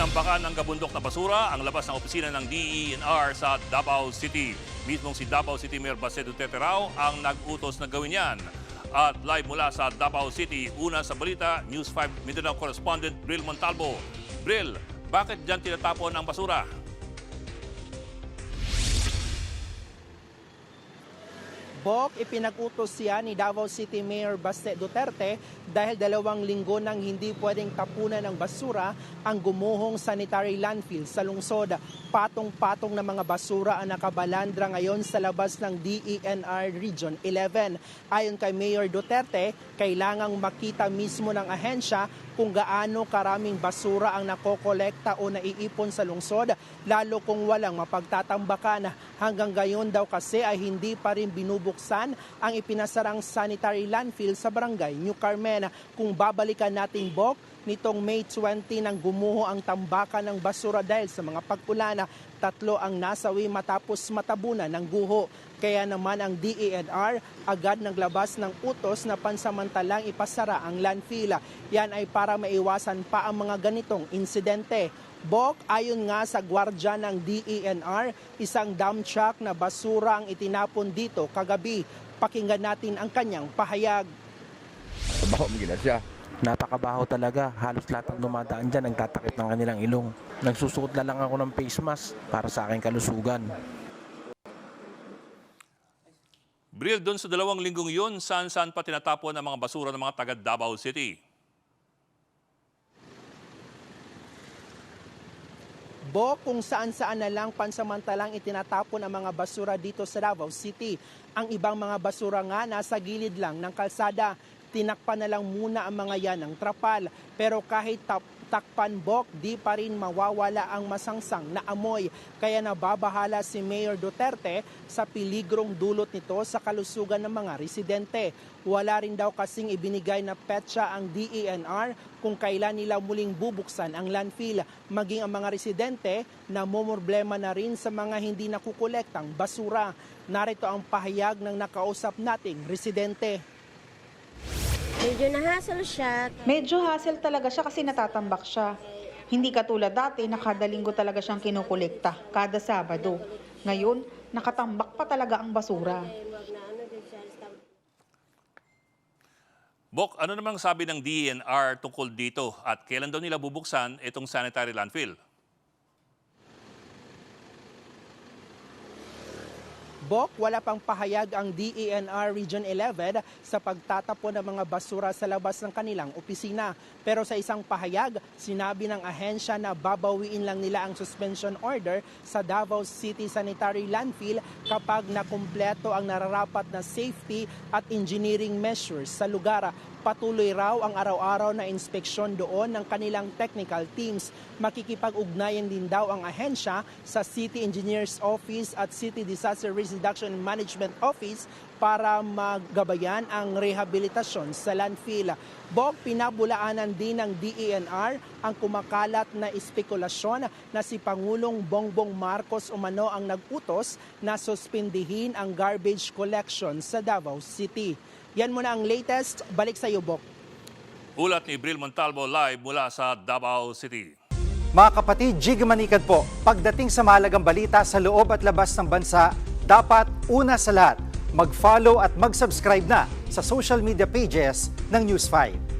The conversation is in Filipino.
Tinambakan ng kabundok na basura ang labas ng opisina ng DENR sa Davao City. Mismong si Davao City Mayor Baste Duterte raw ang nag-utos na gawin yan. At live mula sa Davao City, una sa balita, News 5 Mindanao correspondent Bril Montalvo. Bril, bakit dyan tinatapon ang basura? Bok, ipinag-utos siya ni Davao City Mayor Baste Duterte dahil 2 linggo nang hindi pwedeng tapunan ng basura ang gumuhong sanitary landfill sa lungsod. Patong-patong na mga basura ang nakabalandra ngayon sa labas ng DENR Region 11. Ayon kay Mayor Duterte, kailangang makita mismo ng ahensya kung gaano karaming basura ang nakokolekta o naiipon sa lungsod, lalo kung walang mapagtatambakan. Hanggang gayon daw kasi ay hindi pa rin binubuksan ang ipinasarang sanitary landfill sa barangay New Carmen. Kung babalikan natin, Bok, nitong May 20 nang gumuho ang tambakan ng basura dahil sa mga pag-ulan, 3 ang nasawi matapos matabunan ng guho. Kaya naman ang DENR agad naglabas ng utos na pansamantalang ipasara ang landfill. Yan ay para maiwasan pa ang mga ganitong insidente. Bok, ayon nga sa gwardya ng DENR, isang dump truck na basura ang itinapon dito kagabi. Pakinggan natin ang kanyang pahayag. Baho mo gina siya. Napakabaho talaga. Halos lahat ng dumadaan dyan ang tatakip ng kanilang ilong. Nagsusuot na lang ako ng face mask para sa aking kalusugan. Bril, doon sa 2 linggong yun, saan-saan pa tinatapon ang mga basura ng mga taga Davao City? Bok, kung saan-saan na lang pansamantalang itinatapon ang mga basura dito sa Davao City. Ang ibang mga basura nga nasa gilid lang ng kalsada. Tinakpan na lang muna ang mga yan ng trapal. Pero kahit takpan, Bok, di pa rin mawawala ang masangsang na amoy. Kaya nababahala si Mayor Duterte sa peligrong dulot nito sa kalusugan ng mga residente. Wala rin daw kasing ibinigay na petsa ang DENR kung kailan nila muling bubuksan ang landfill. Maging ang mga residente na mumroblema na rin sa mga hindi nakukolektang basura. Narito ang pahayag ng nakausap nating residente. Medyo na-hassle siya. Medyo hassle talaga siya kasi natatambak siya. Hindi katulad dati na kada linggo talaga siyang kinukolekta, kada Sabado. Ngayon, nakatambak pa talaga ang basura. Bok, ano namang sabi ng DENR tungkol dito at kailan daw nila bubuksan itong sanitary landfill? Bok, wala pang pahayag ang DENR Region 11 sa pagtatapon ng mga basura sa labas ng kanilang opisina. Pero sa isang pahayag, sinabi ng ahensya na babawiin lang nila ang suspension order sa Davao City Sanitary Landfill kapag nakumpleto ang nararapat na safety at engineering measures sa lugar. Patuloy raw ang araw-araw na inspeksyon doon ng kanilang technical teams. Makikipag-ugnayan din daw ang ahensya sa City Engineers Office at City Disaster Risk Reduction and Management Office para magabayan ang rehabilitasyon sa landfill. Bok, pinabulaanan din ng DENR ang kumakalat na espekulasyon na si Pangulong Bongbong Marcos umano ang nag-utos na suspindihin ang garbage collection sa Davao City. Yan muna ang latest. Balik sa iyo, Bok. Ulat ni Bril Montalvo live mula sa Davao City. Mga kapatid, Jig Manikad po. Pagdating sa mahalagang balita sa loob at labas ng bansa, dapat una sa lahat, mag-follow at mag-subscribe na sa social media pages ng News 5.